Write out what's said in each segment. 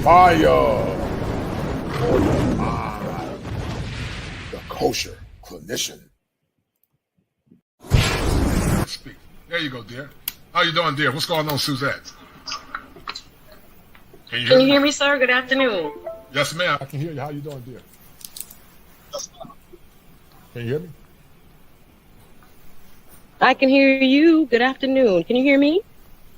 Fire for your mind. The kosher clinician. Speak. There you go, dear. How you doing, dear? What's going on, Suzette? Can you hear me, sir? Good afternoon. Yes, ma'am. I can hear you. How you doing, dear? Can you hear me? I can hear you. Good afternoon. Can you hear me?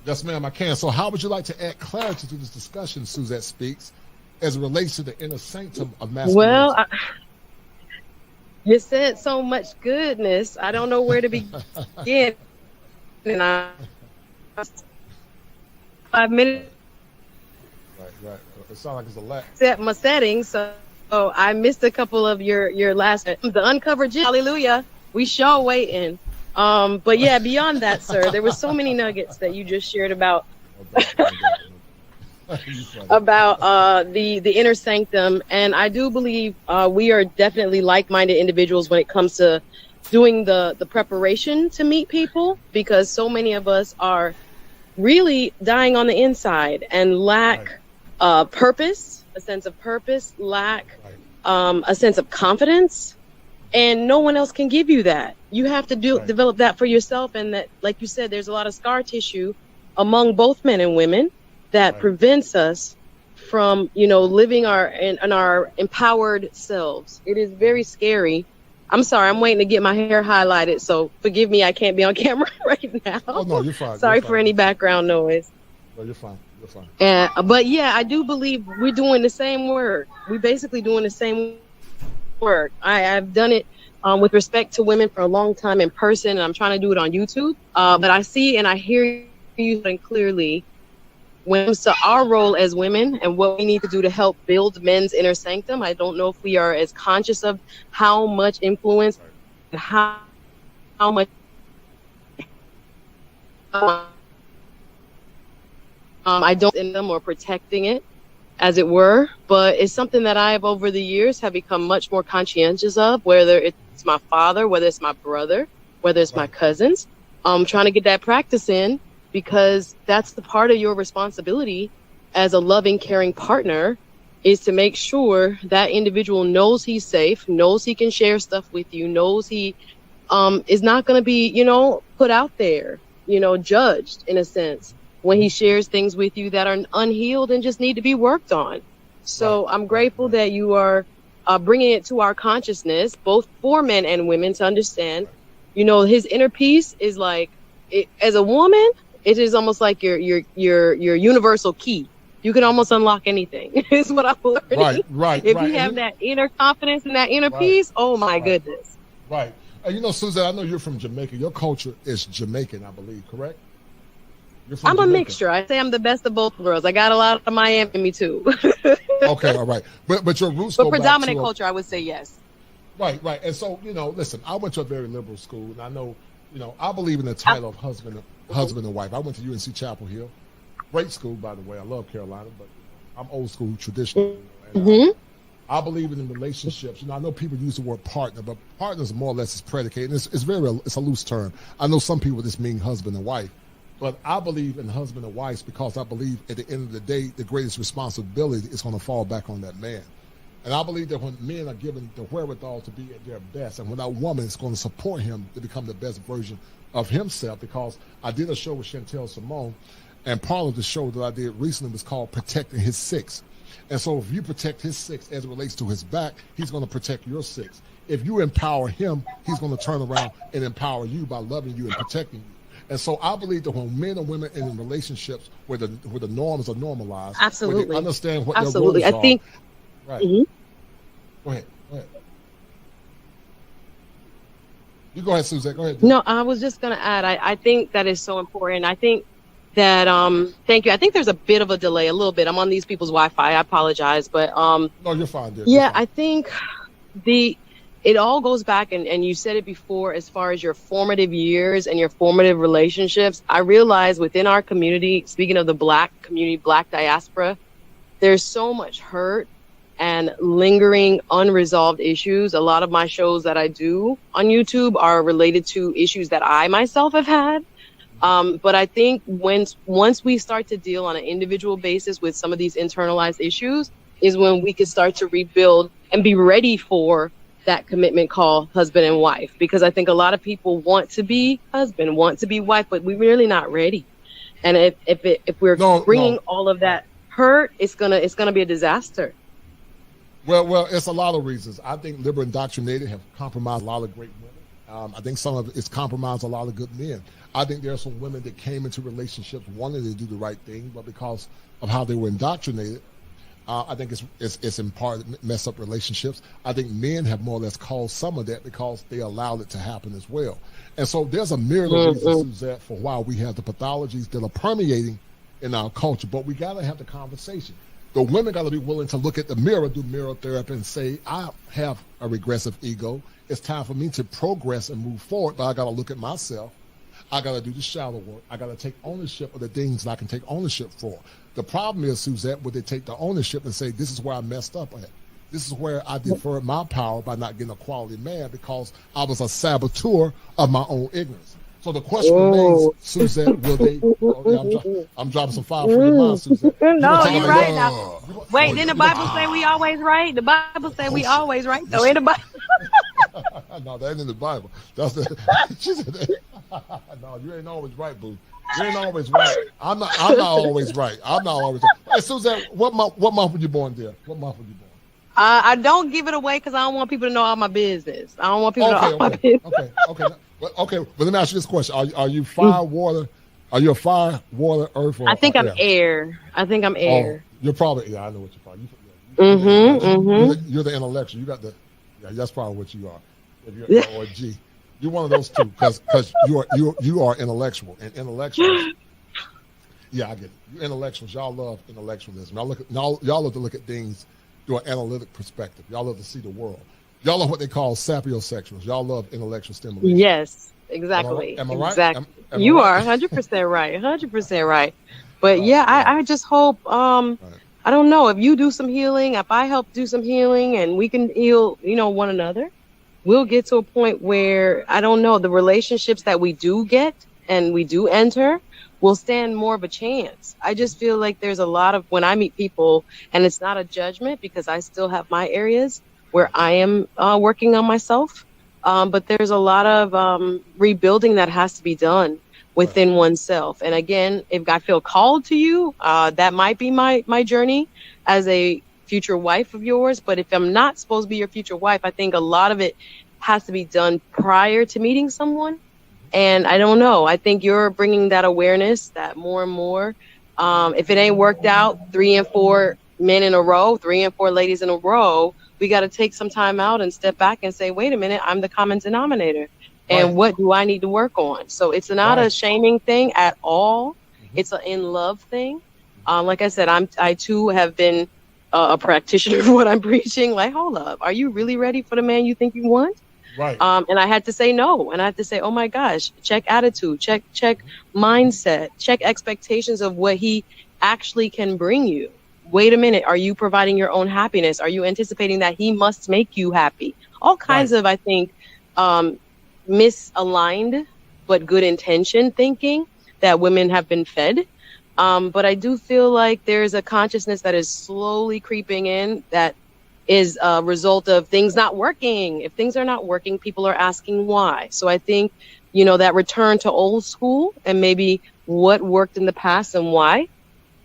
Yes, ma'am, I can. So how would you like to add clarity to this discussion, Suzette Speaks, as it relates to the inner sanctum of masculinity? Well, you said so much goodness. I don't know where to begin. And 5 minutes. Right. It sounds like it's a lot. Set my settings, so I missed a couple of your last. The uncovered gem. Hallelujah. We sure waiting. But yeah, beyond that, sir, there were so many nuggets that you just shared about the inner sanctum, and I do believe we are definitely like-minded individuals when it comes to doing the preparation to meet people, because so many of us are really dying on the inside and lack purpose, a sense of purpose, lack a sense of confidence, and no one else can give you that. You have to develop that for yourself, and that, like you said, there's a lot of scar tissue among both men and women that prevents us from, living in our empowered selves. It is very scary. I'm sorry, I'm waiting to get my hair highlighted, so forgive me, I can't be on camera right now. Oh, no, you're fine. Sorry for any background noise. No, you're fine. You're fine. But yeah, I do believe we're doing the same work. We're basically doing the same work. I've done it with respect to women for a long time in person, and I'm trying to do it on YouTube. But I see and I hear you clearly when it comes to our role as women and what we need to do to help build men's inner sanctum. I don't know if we are as conscious of how much influence and how much I don't in them or protecting it, as it were, but it's something that I have over the years have become much more conscientious of, whether it's my father, whether it's my brother, whether it's my cousins. Trying to get that practice in, because that's the part of your responsibility as a loving, caring partner, is to make sure that individual knows he's safe, knows he can share stuff with you, knows he is not going to be, put out there, judged in a sense when he shares things with you that are unhealed and just need to be worked on. So I'm grateful that you are bringing it to our consciousness, both for men and women, to understand, his inner peace is like, as a woman, it is almost like your universal key. You can almost unlock anything, is what I'm learning. Right. If you have that inner confidence and that inner peace, oh my goodness. Right. Susan, I know you're from Jamaica. Your culture is Jamaican, I believe, correct? I'm a mixture. I say I'm the best of both worlds. I got a lot of Miami in me too. Okay, all right. But your roots go predominant back to culture, I would say yes. Right. And so, listen, I went to a very liberal school, and I know, I believe in the title of husband and wife. I went to UNC Chapel Hill. Great school, by the way. I love Carolina, but I'm old school, traditional. And, I believe in relationships. I know people use the word partner, but partners more or less is predicated. It's a loose term. I know some people just mean husband and wife. But I believe in husband and wives because I believe at the end of the day, the greatest responsibility is going to fall back on that man. And I believe that when men are given the wherewithal to be at their best, and when that woman is going to support him to become the best version of himself, because I did a show with Chantel Simone, and part of the show that I did recently was called Protecting His Six. And so if you protect his six as it relates to his back, he's going to protect your six. If you empower him, he's going to turn around and empower you by loving you and protecting you. And so I believe that when men and women in relationships where the norms are normalized, absolutely, where they understand what absolutely. their roles I think, are. Right. Go ahead. You go ahead, Suzette. Go ahead. No, I was just going to add, I think that is so important. I think that, thank you. I think there's a bit of a delay, a little bit. I'm on these people's Wi-Fi. I apologize, but no, you're fine, dear. Yeah, you're fine. I think it all goes back, and you said it before, as far as your formative years and your formative relationships. I realize within our community, speaking of the Black community, Black diaspora, there's so much hurt and lingering unresolved issues. A lot of my shows that I do on YouTube are related to issues that I myself have had. But I think once we start to deal on an individual basis with some of these internalized issues is when we can start to rebuild and be ready for that commitment called husband and wife. Because I think a lot of people want to be husband, want to be wife, but we're really not ready. And if we're bringing all of that hurt, it's gonna be a disaster. Well, it's a lot of reasons. I think liberal indoctrinated have compromised a lot of great women. I think some of it's compromised a lot of good men. I think there are some women that came into relationships wanting to do the right thing, but because of how they were indoctrinated, I think it's in part mess up relationships. I think men have more or less caused some of that because they allowed it to happen as well. And so there's a myriad of reasons, Suzette, for why we have the pathologies that are permeating in our culture. But we got to have the conversation. The women got to be willing to look at the mirror, do mirror therapy, and say, I have a regressive ego. It's time for me to progress and move forward, but I got to look at myself. I got to do the shadow work. I got to take ownership of the things that I can take ownership for. The problem is, Suzette, would they take the ownership and say, this is where I messed up at. This is where I deferred my power by not getting a quality man because I was a saboteur of my own ignorance. So the question remains, Suzette, will they? I'm dropping some fire for your mind, Suzette. No, you're right now. Wait, didn't the Bible say we always right? The Bible say we always right. So in the Bible. No, that ain't in the Bible. That's the. She said, no, you ain't always right, boo. You ain't always right. I'm not always right. I'm not always right. Hey, Suzette, what month were you born, dear? What month were you born? I don't give it away because I don't want people to know all my business. I don't want people to know all my business. Okay. But let me ask you this question: Are you fire, water? Are you a fire, water, earth? Or I think I'm air. I think I'm air. Oh, you're probably I know what you're probably. You're the intellectual. You got the. Yeah, that's probably what you are. If you're or a G. You're one of those two because you are intellectual and intellectuals. Yeah, I get it. You intellectuals, y'all love intellectualism. Y'all love to look at things through an analytic perspective. Y'all love to see the world. Y'all love what they call sapiosexuals. Y'all love intellectual stimulation. Yes, exactly. Am I right? Exactly. Am you I are 100% right. 100% right. But I just hope. I don't know if you do some healing, if I help do some healing, and we can heal, one another. We'll get to a point where, I don't know, the relationships that we do get and we do enter will stand more of a chance. I just feel like there's a lot of, when I meet people, and it's not a judgment because I still have my areas where I am working on myself, but there's a lot of rebuilding that has to be done within oneself. And again, if I feel called to you, that might be my journey as a future wife of yours. But if I'm not supposed to be your future wife, I think a lot of it has to be done prior to meeting someone. And I don't know, I think you're bringing that awareness that more and more, if it ain't worked out 3 and 4 men in a row, 3 and 4 ladies in a row, we got to take some time out and step back and say, wait a minute, I'm the common denominator. And what do I need to work on? So it's not a shaming thing at all. It's an in love thing. Like I said, I too have been a practitioner of what I'm preaching. Like, hold up, are you really ready for the man you think you want? Right. And I had to say no. And I had to say, oh my gosh, check attitude, check mindset, check expectations of what he actually can bring you. Wait a minute, are you providing your own happiness? Are you anticipating that he must make you happy? All kinds of, I think, misaligned but good intention thinking that women have been fed. But I do feel like there's a consciousness that is slowly creeping in that is a result of things not working. If things are not working, people are asking why. So I think, that return to old school and maybe what worked in the past and why.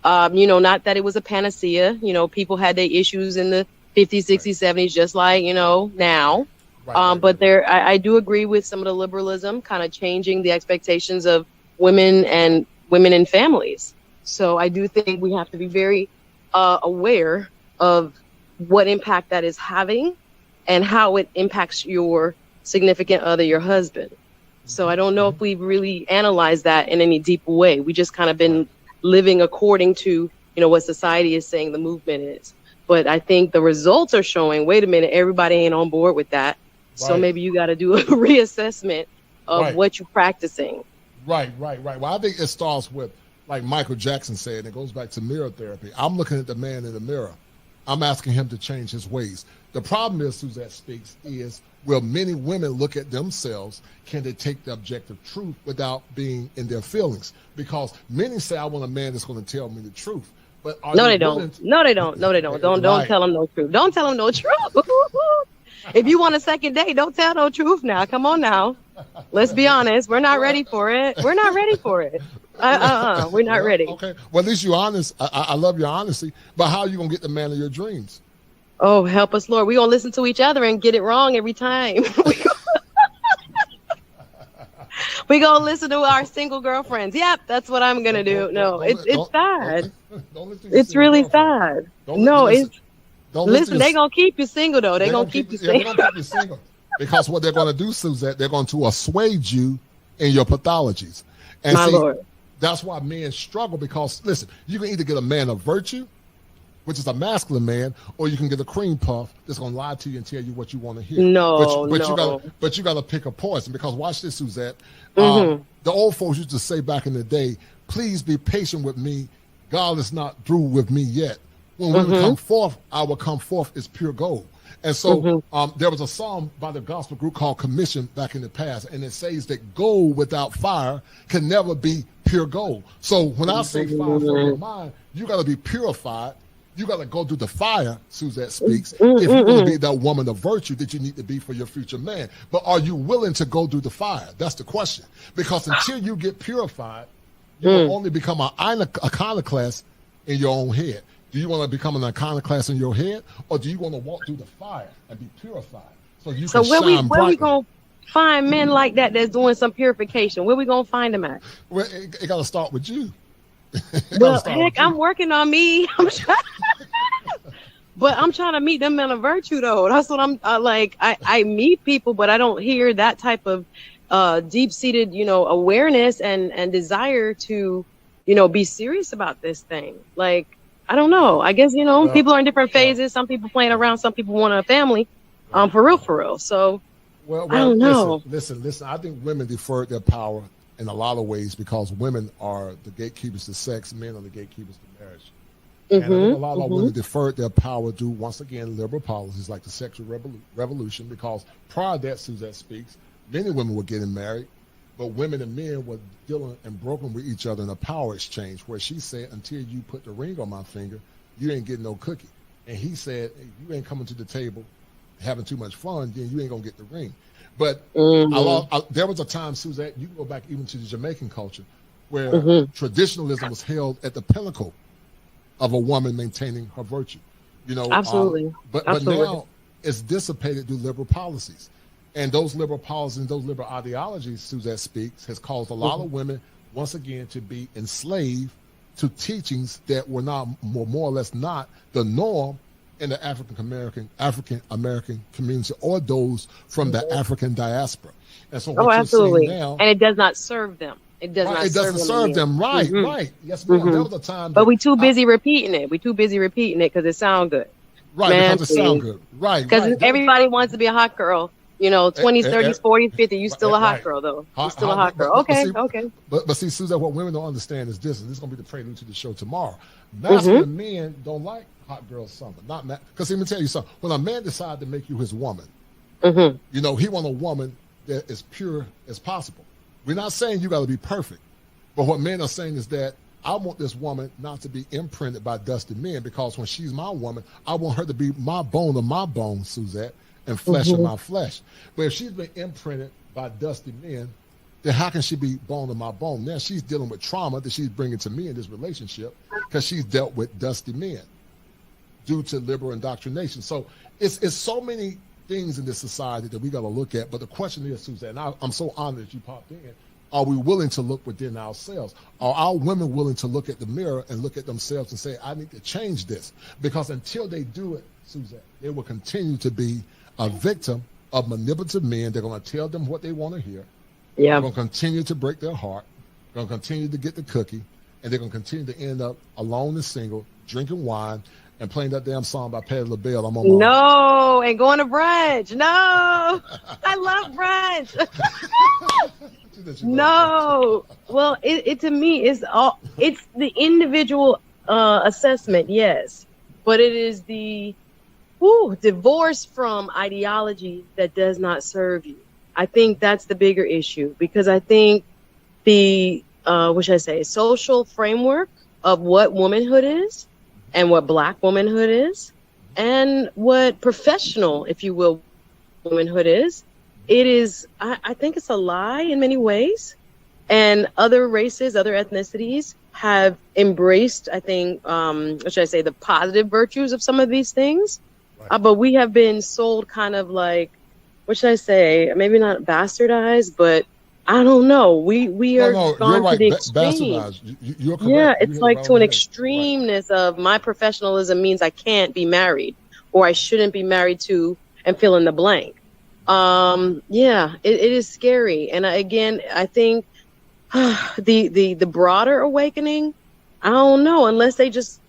Not that it was a panacea. People had their issues in the 50s, 60s, 70s, just like, now. But I do agree with some of the liberalism kind of changing the expectations of women and families. So I do think we have to be very aware of what impact that is having and how it impacts your significant other, your husband. So I don't know if we've really analyzed that in any deeper way. We just kind of been living according to, what society is saying the movement is. But I think the results are showing, wait a minute, everybody ain't on board with that. So maybe you got to do a reassessment of what you're practicing. Right. Well, I think it starts with, like Michael Jackson said, and it goes back to mirror therapy. I'm looking at the man in the mirror. I'm asking him to change his ways. The problem is, Suzette Speaks, is will many women look at themselves, can they take the objective truth without being in their feelings? Because many say, I want a man that's going to tell me the truth. But no, they don't. No, they don't. No, they don't. Don't tell them no truth. Don't tell them no truth. If you want a second date, don't tell no truth now. Come on now. Let's be honest. We're not ready for it. We're not ready for it. We're not ready. Okay. Well, at least you're honest. I love your honesty. But how are you going to get the man of your dreams? Oh, help us, Lord. We're going to listen to each other and get it wrong every time. We go listen to our single girlfriends. Yep, that's what I'm gonna do. No, it's sad. It's really sad. No, it's listen. They gonna keep you single though. They gonna keep you single. They're gonna keep you single because what they're gonna do, Suzette, they're going to assuage you in your pathologies. And my Lord, that's why men struggle because listen, you can either get a man of virtue, which is a masculine man, or you can get a cream puff that's gonna lie to you and tell you what you want to hear. But you gotta pick a poison because watch this, Suzette. The old folks used to say back in the day, please be patient with me. God is not through with me yet. When we come forth, our come forth is pure gold. And so there was a song by the gospel group called Commission back in the past, and it says that gold without fire can never be pure gold. So when I say fire for your mind, you got to be purified. You got to go through the fire, Suzette Speaks, if you're going to be that woman of virtue that you need to be for your future man. But are you willing to go through the fire? That's the question. Because until you get purified, you will only become an iconoclast in your own head. Do you want to become an iconoclast in your head, or do you want to walk through the fire and be purified so you can shine brightly? Where we going to find men like that that's doing some purification? Where we going to find them at? Well, it got to start with you. Well, heck, I'm working on me. But I'm trying to meet them men of virtue, though. That's what I'm like. I meet people, but I don't hear that type of deep-seated, awareness and desire to, be serious about this thing. Like, I don't know. I guess, people are in different phases. Some people playing around. Some people want a family, for real. So, well, I don't know. Listen. I think women defer their power in a lot of ways because women are the gatekeepers to sex, men are the gatekeepers to marriage. And I think a lot of women deferred their power to, once again, liberal policies like the sexual revolution, because prior to that, Suzette Speaks, many women were getting married, but women and men were dealing and broken with each other in a power exchange where she said, until you put the ring on my finger, you ain't getting no cookie. And he said, hey, you ain't coming to the table having too much fun, then you ain't going to get the ring. But there was a time, Suzette, you can go back even to the Jamaican culture, where traditionalism was held at the pinnacle of a woman maintaining her virtue. Absolutely. But now it's dissipated through liberal policies. And those liberal policies and those liberal ideologies, Suzette Speaks, has caused a lot of women, once again, to be enslaved to teachings that were not more or less not the norm in the African American community or those from the African diaspora. And so what absolutely. You're seeing now, and it does not serve them. It doesn't serve them. Right. Yes, ma'am. There was a time. But we too busy repeating it. Because it sounds good. Right, because it sounds good. Right. Because everybody wants to be a hot girl. 20s, 30s, 40s, 50s. You still a hot girl, though. You're still a hot girl. Okay. But see, Suzette, what women don't understand is this, and this is going to be the prelude to the show tomorrow. Masculine men don't like hot girls something. Because let me tell you something. When a man decides to make you his woman, he want a woman that is pure as possible. We're not saying you got to be perfect. But what men are saying is that I want this woman not to be imprinted by dusty men, because when she's my woman, I want her to be my bone of my bone, Suzette, and flesh of my flesh. But if she's been imprinted by dusty men, then how can she be bone of my bone? Now she's dealing with trauma that she's bringing to me in this relationship because she's dealt with dusty men due to liberal indoctrination. So it's so many things in this society that we got to look at. But the question is, Suzette, and I'm so honored that you popped in, are we willing to look within ourselves? Are our women willing to look at the mirror and look at themselves and say, I need to change this? Because until they do it, Suzette, they will continue to be a victim of manipulative men. They're going to tell them what they want to hear. Yeah. They're going to continue to break their heart. They're going to continue to get the cookie. And they're going to continue to end up alone and single, drinking wine, and playing that damn song by Patti LaBelle. I'm on my No, and going to brunch. No, I love brunch. No, well, it to me is it's the individual assessment. Yes, but it is the divorce from ideology that does not serve you. I think that's the bigger issue, because I think the what should I say, social framework of what womanhood is and what Black womanhood is and what professional, if you will, womanhood is, it is, I think it's a lie in many ways. And other races, other ethnicities have embraced, I think, what should I say, the positive virtues of some of these things. Right. But we have been sold kind of like, what should I say, maybe not bastardized, but I don't know. We are gone to the extreme. You're correct. Yeah, it's like to an extremeness of my professionalism means I can't be married, or I shouldn't be married to, and fill in the blank. Yeah, it is scary. And again, I think the broader awakening, I don't know, unless they just,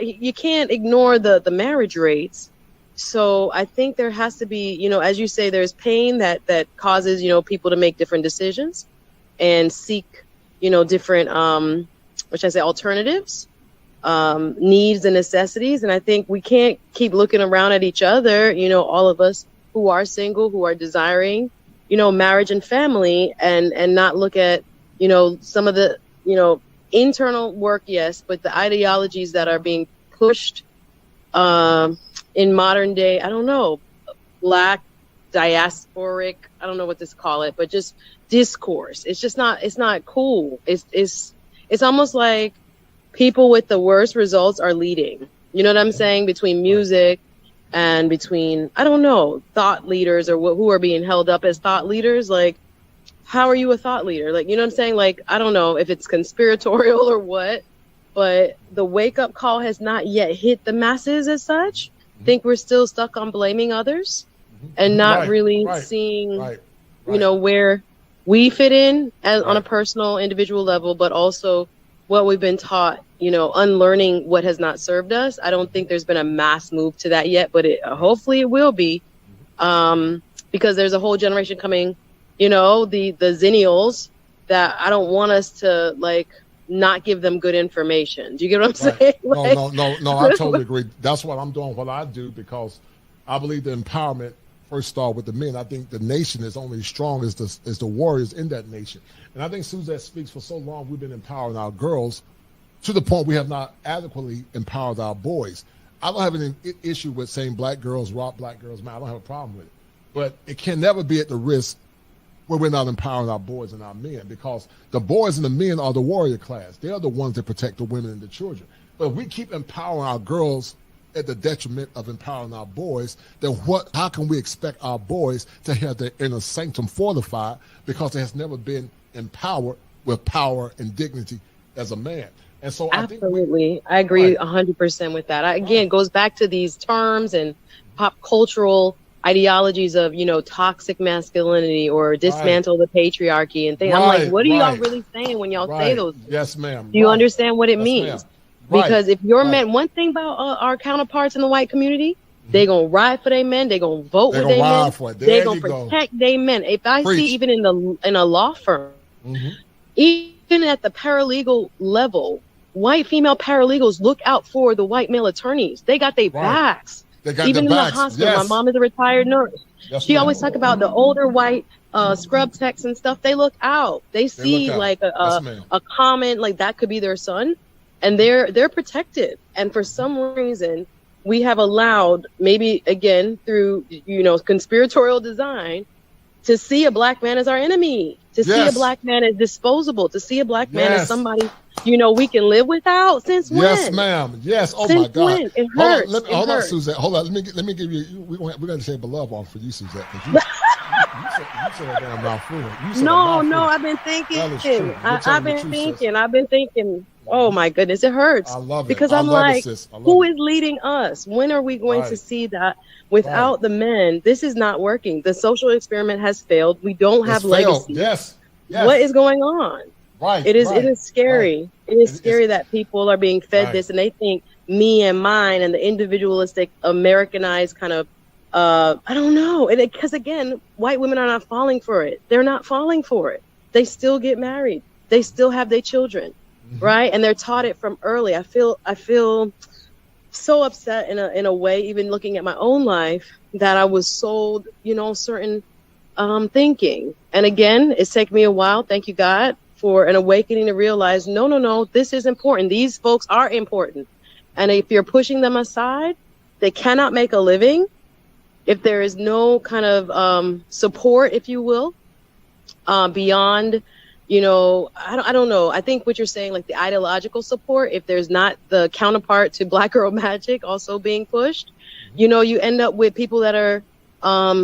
you can't ignore the marriage rates. So I think there has to be, you know, as you say, there's pain that causes, you know, people to make different decisions and seek, you know, different, what should I say, alternatives, needs and necessities. And I think we can't keep looking around at each other, you know, all of us who are single, who are desiring, you know, marriage and family, and not look at, you know, some of the, you know, internal work, yes, but the ideologies that are being pushed, in modern day, I don't know, Black, diasporic, I don't know what to call it, but just discourse. It's just not, it's not cool. It's almost like people with the worst results are leading. You know what I'm saying? Between music and between, I don't know, thought leaders or who are being held up as thought leaders. Like, how are you a thought leader? Like, you know what I'm saying? Like, I don't know if it's conspiratorial or what, but the wake up call has not yet hit the masses as such. I think we're still stuck on blaming others and not really seeing, you know, where we fit in on a personal, individual level, but also what we've been taught, you know, unlearning what has not served us. I don't think there's been a mass move to that yet, but hopefully it will be, because there's a whole generation coming, you know, the Zennials, that I don't want us to, like, not give them good information. Do you get what I'm saying? Like, no, I totally agree. That's what I'm doing, what I do, because I believe the empowerment first start with the men. I think the nation is only as strong as the warriors in that nation. And I think Suzette speaks, for so long we've been empowering our girls to the point we have not adequately empowered our boys. I don't have any issue with saying black girls rock, black girls man. I don't have a problem with it. But it can never be at the risk where we're not empowering our boys and our men, because the boys and the men are the warrior class. They're the ones that protect the women and the children. But if we keep empowering our girls at the detriment of empowering our boys, then how can we expect our boys to have their inner sanctum fortified, because it has never been empowered with power and dignity as a man? And so absolutely, I agree 100% with that. Again, it goes back to these terms and pop cultural ideologies of, you know, toxic masculinity or dismantle the patriarchy and things. I'm like, what are y'all really saying when y'all say those things? Yes, ma'am. Do you understand what it means? Because if you're men, one thing about our counterparts in the white community, they gonna ride for their men, they gonna vote with their men, they gonna protect their men. If I see even in a law firm, even at the paralegal level, white female paralegals look out for the white male attorneys. They got their backs. Even in the hospital, my mom is a retired nurse. She always talk about the older white scrub techs and stuff. They look out. They see like a comment, like that could be their son, and they're protected. And for some reason, we have allowed, maybe again through, you know, conspiratorial design, to see a black man as our enemy, to see a black man as disposable, to see a black man as somebody, you know, we can live without. Since when? Yes, ma'am. Yes. Oh, since my God. When? It hurts. Hold on, Suzette. Hold on. Let me give you. We're going to say a love off for you, Suzette. You said a damn mouthful. No. I've been thinking. I've been thinking. Oh my goodness, it hurts. I love it. Because I'm like, who is leading us? When are we going to see that without the men? This is not working. The social experiment has failed. We don't have legacy. Yes. What is going on? It is scary. It is scary that people are being fed this, and they think me and mine and the individualistic Americanized kind of, I don't know. Because again, white women are not falling for it. They're not falling for it. They still get married. They still have their children. Right. And they're taught it from early. I feel so upset in a way, even looking at my own life, that I was sold, certain thinking. And again, it's taken me a while. Thank you, God, for an awakening to realize, no, this is important. These folks are important. And if you're pushing them aside, they cannot make a living. If there is no kind of support, if you will, beyond, I don't know. I think what you're saying, like the ideological support, if there's not the counterpart to Black Girl Magic also being pushed, you end up with people that are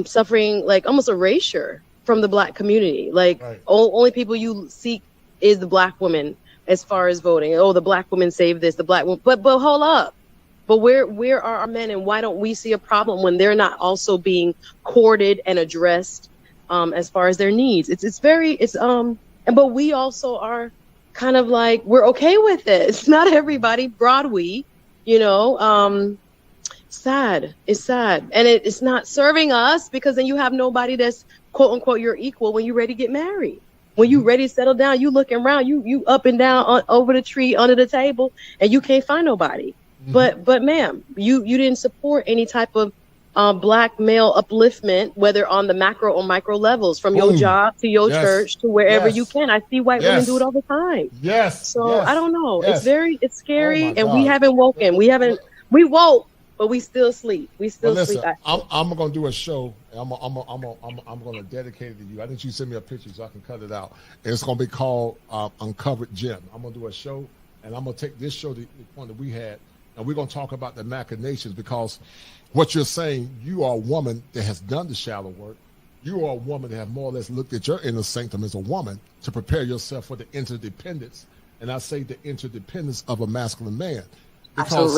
suffering like almost erasure from the Black community. Like only people you seek is the Black woman as far as voting. Oh, the Black woman saved this, the Black woman. But hold up. But where are our men, and why don't we see a problem when they're not also being courted and addressed as far as their needs? But we also are kind of like, we're okay with it. It's not everybody, broad sad. It's sad. And it's not serving us, because then you have nobody that's quote unquote your equal when you're ready to get married. When you ready to settle down, you looking around, you up and down over the tree, under the table, and you can't find nobody. Mm-hmm. But ma'am, you didn't support any type of Black male upliftment, whether on the macro or micro levels, from your job to your church to wherever you can. I see white women do it all the time. So I don't know. It's scary, and we haven't woken. We woke, but we still sleep. Sleep. I'm gonna do a show. I'm gonna dedicate it to you. I think you send me a picture so I can cut it out. And it's gonna be called Uncovered Gem. I'm gonna do a show, and I'm gonna take this show, the point that we had, and we're gonna talk about the machinations, because what you're saying, you are a woman that has done the shallow work. You are a woman that have more or less looked at your inner sanctum as a woman to prepare yourself for the interdependence. And I say the interdependence of a masculine man. Because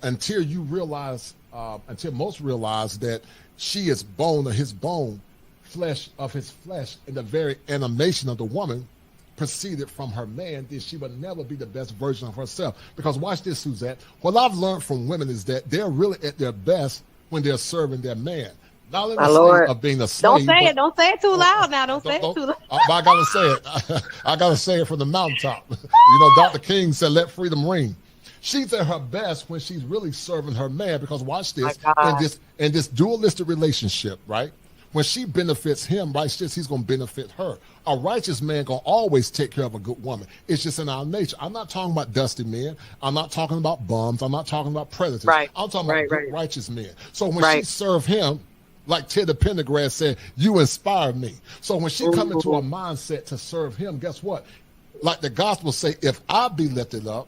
until you realize, until most realize that she is bone of his bone, flesh of his flesh, and the very animation of the woman proceeded from her man, then she would never be the best version of herself. Because watch this, Suzette. What I've learned from women is that they're really at their best when they're serving their man. Not in the sense of being a slave. Don't say it too loud now. Don't say it too loud. I gotta say it. I gotta say it from the mountaintop. Dr. King said, "Let freedom ring." She's at her best when she's really serving her man, because watch this, in this dualistic relationship, right? When she benefits him, right, he's going to benefit her. A righteous man going to always take care of a good woman. It's just in our nature. I'm not talking about dusty men. I'm not talking about bums. I'm not talking about predators. Right. I'm talking about good, righteous men. So when she served him, like Teddy Pendergrass said, you inspire me. So when she come into a mindset to serve him, guess what? Like the gospel say, if I be lifted up,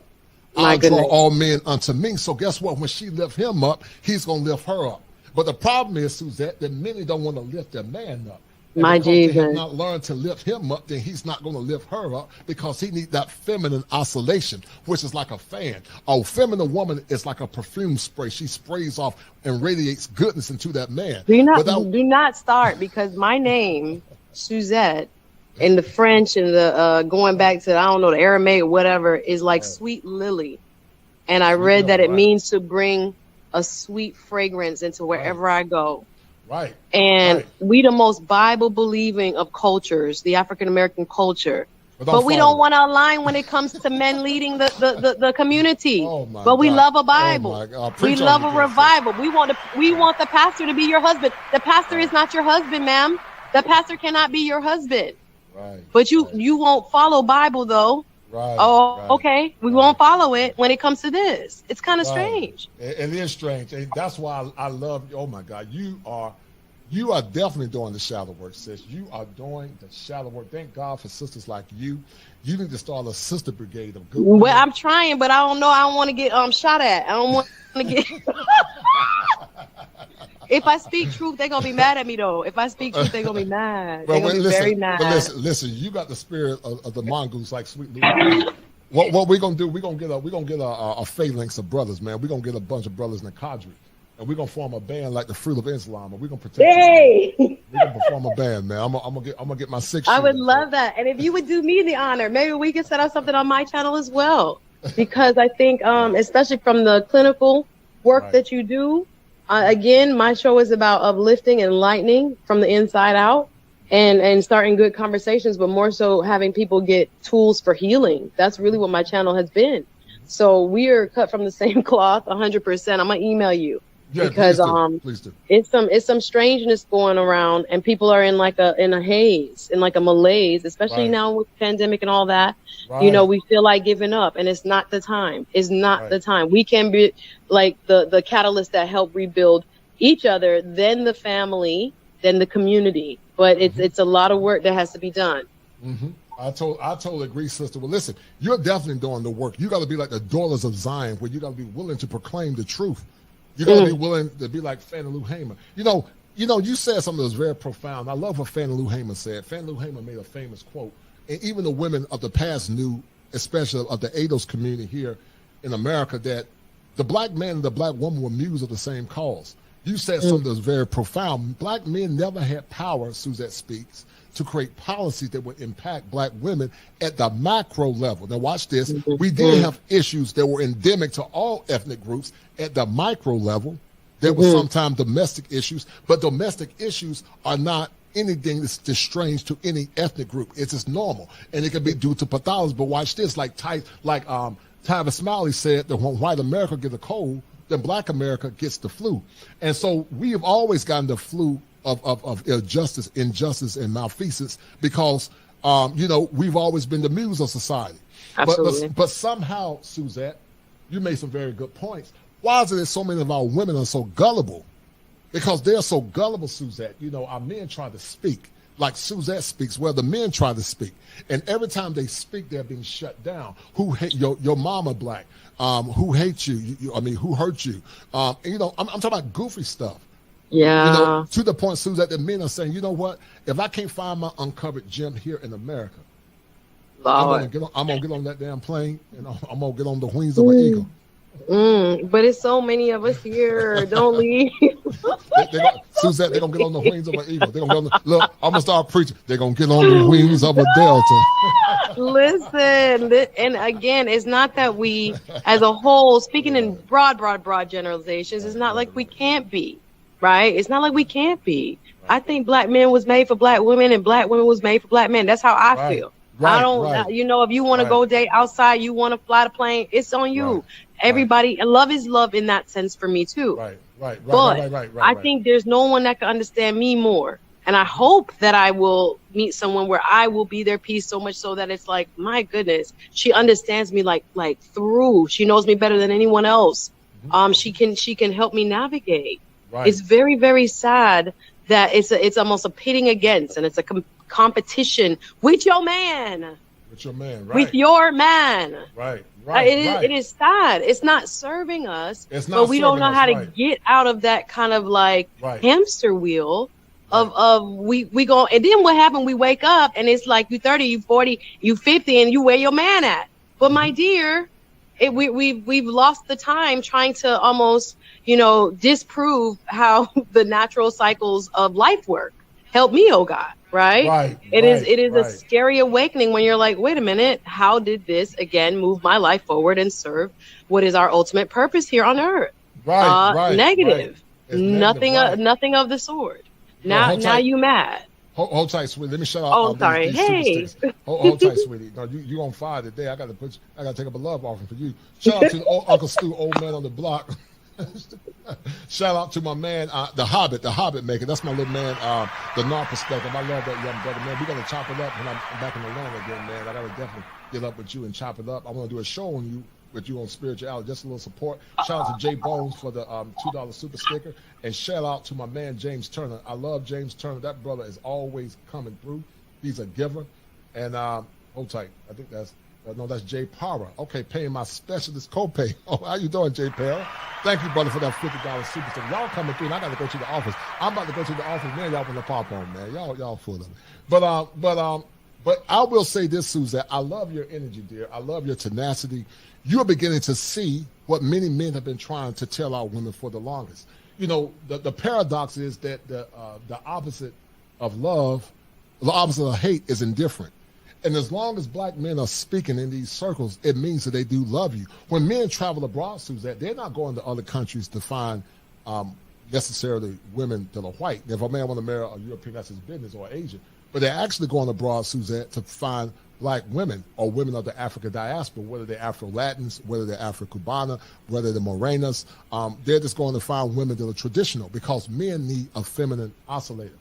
I'll draw all men unto me. So guess what? When she lift him up, he's going to lift her up. But the problem is, Suzette, that many don't want to lift their man up. And My Jesus. They have not learned to lift him up, then he's not going to lift her up, because he needs that feminine oscillation, which is like a fan. A feminine woman is like a perfume spray. She sprays off and radiates goodness into that man. Do not start, because my name, Suzette, in the French and the going back to, I don't know, the Aramaic or whatever, is like sweet lily. And I read that it means to bring a sweet fragrance into wherever I go. Right. And we the most Bible believing of cultures, the African American culture. But we don't want to align when it comes to men leading the community. But we love a Bible. We love a revival. We want the pastor to be your husband. The pastor is not your husband, ma'am. The pastor cannot be your husband. Right. But you won't follow Bible though. Right. Okay. We won't follow it when it comes to this. It's kind of strange. It is strange. And that's why I love you. Oh my God. You are definitely doing the shallow work, sis. You are doing the shallow work. Thank God for sisters like you. You need to start a sister brigade of good women. Well, I'm trying, but I don't know. I don't want to get shot at. I don't want to get. If I speak truth, they're going to be mad at me, though. If I speak truth, they're going to be mad. They're going to be very mad. But listen, you got the spirit of the mongoose like Sweet Louie. What we're going to do, we're going to get a phalanx of brothers, man. We're going to get a bunch of brothers in the cadre. And we're going to form a band like the Fruit of Islam. And we're going to protect you. We're going to form a band, man. I'm going to get my 6 I would love that. And if you would do me the honor, maybe we could set up something on my channel as well. Because I think, especially from the clinical work that you do, again, my show is about uplifting and enlightening from the inside out, and starting good conversations, but more so having people get tools for healing. That's really what my channel has been. So we are cut from the same cloth, 100%. I'm gonna email you. Yeah, because please do. It's some strangeness going around, and people are in like a haze, in like a malaise, especially now with the pandemic and all that. You know, we feel like giving up, and it's not the time. It's not the time. We can be like the catalyst that help rebuild each other, then the family, then the community. But it's a lot of work that has to be done. I totally agree, sister. Well, listen, you're definitely doing the work. You got to be like the daughters of Zion, where you got to be willing to proclaim the truth. You got to be willing to be like Fannie Lou Hamer. You know, you said something that was very profound. I love what Fannie Lou Hamer said. Fannie Lou Hamer made a famous quote, and even the women of the past knew, especially of the ADOS community here in America, that the black man and the black woman were muse of the same cause. You said something that was very profound. Black men never had power, Suzette speaks, to create policies that would impact black women at the macro level. Now watch this. We did have issues that were endemic to all ethnic groups at the micro level. There were sometimes domestic issues, but domestic issues are not anything that's strange to any ethnic group. It's just normal, and it can be due to pathology. But watch this, like Tyler Smiley said, that when white America gets a cold, then black America gets the flu. And so we have always gotten the flu of injustice, and malfeasance because, we've always been the muse of society. But somehow, Suzette, you made some very good points. Why is it that so many of our women are so gullible? Because they're so gullible, Suzette. Our men try to speak like Suzette speaks. Well, the men try to speak, and every time they speak, they're being shut down. Who hate your mama black? Who hates you? Who hurt you? I'm talking about goofy stuff. Yeah. To the point, Suzette, that men are saying, you know what? If I can't find my uncovered gem here in America, I'm gonna get on that damn plane, and I'm gonna get on the wings of an eagle. But it's so many of us here. Don't leave. Suzette, they're gonna get on the wings of an eagle. They're gonna look. I'm gonna start preaching. They're gonna get on the wings of a delta. Listen, and again, it's not that we, as a whole, speaking in broad generalizations, it's not like we can't be. Right? It's not like we can't be. I think black men was made for black women, and black women was made for black men. That's how I feel. I don't, if you want to go date outside, you want to fly the plane, it's on you. Everybody, love is love in that sense for me too. But I think there's no one that can understand me more. And I hope that I will meet someone where I will be their piece so much so that it's like, my goodness, she understands me like through. She knows me better than anyone else. She can help me navigate. It's very, very sad that it's almost a pitting against, and it's a competition with your man. With your man, right? With your man, right? It is sad. It's not serving us. But we don't know how to get out of that kind of like hamster wheel of we go, and then what happened? We wake up and it's like you 30, you 40, you 50, and you where your man at? But my dear, we've lost the time trying to almost disprove how the natural cycles of life work. Help me, oh God, right? It is a scary awakening when you're like, wait a minute, how did this again move my life forward and serve what is our ultimate purpose here on earth? Negative. Nothing of the sort. Now you mad. Hold tight, sweetie. Let me shut off. Oh, sorry. Hey. Hold tight, sweetie. No, you on fire today. I gotta take up a love offering for you. Shout out to Uncle Stu, old man on the block. Shout out to my man, the Hobbit maker. That's my little man, the non-perspective. I love that young brother, man. We gotta chop it up when I'm back in Atlanta again, man. I gotta definitely get up with you and chop it up. I want to do a show on you with you on spirituality. Just a little support. Shout out to Jay Bones for the $2 super sticker, and shout out to my man James Turner. I love James Turner. That brother is always coming through. He's a giver. And hold tight. I think that's Jay Power. Okay, paying my specialist copay. Oh, how you doing, Jay Power? Thank you, brother, for that $50 super sticker. Y'all coming through, and I got to go to the office. I'm about to go to the office, man. Y'all want to pop on, man. Y'all full of it. But I will say this, Suzette. I love your energy, dear. I love your tenacity. You're beginning to see what many men have been trying to tell our women for the longest. The paradox is that the opposite of love, the opposite of hate is indifferent. And as long as black men are speaking in these circles, it means that they do love you. When men travel abroad, Suzette, they're not going to other countries to find necessarily women that are white. If a man wants to marry a European, that's his business, or Asian. But they're actually going abroad, Suzette, to find black women or women of the African diaspora, whether they're Afro-Latins, whether they're Afro-Cubana, whether they're Morenas, they're just going to find women that are traditional because men need a feminine oscillator.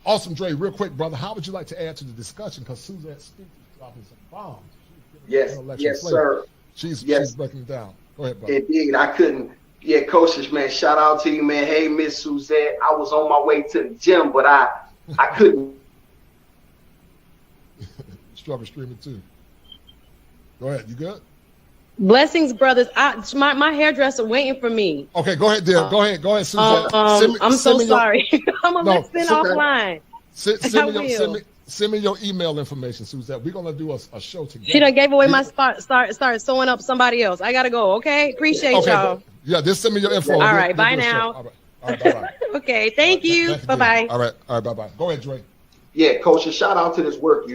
Awesome, Dre, real quick, brother, how would you like to add to the discussion? Because Suzette speaks is dropping some bombs. Yes, sir. She's breaking it down. Go ahead, brother. Indeed, I couldn't. Yeah, coaches, man, shout out to you, man. Hey, Miss Suzette, I was on my way to the gym, but I couldn't. Struggle streaming too. Go ahead. You good? Blessings, brothers. My hairdresser waiting for me. Okay, go ahead, dear. Go ahead, Suzette. I'm so sorry. I'm gonna listen offline. Send me your email information, Suzette. We're gonna do a show together. She done gave away my spot. Start sewing up somebody else. I gotta go. Okay, appreciate y'all. Yeah, just send me your info. All right, bye now. All right, bye-bye. Okay, thank you. Bye bye. All right, bye-bye. Go ahead, Dre. Yeah, coaches, shout out to this work you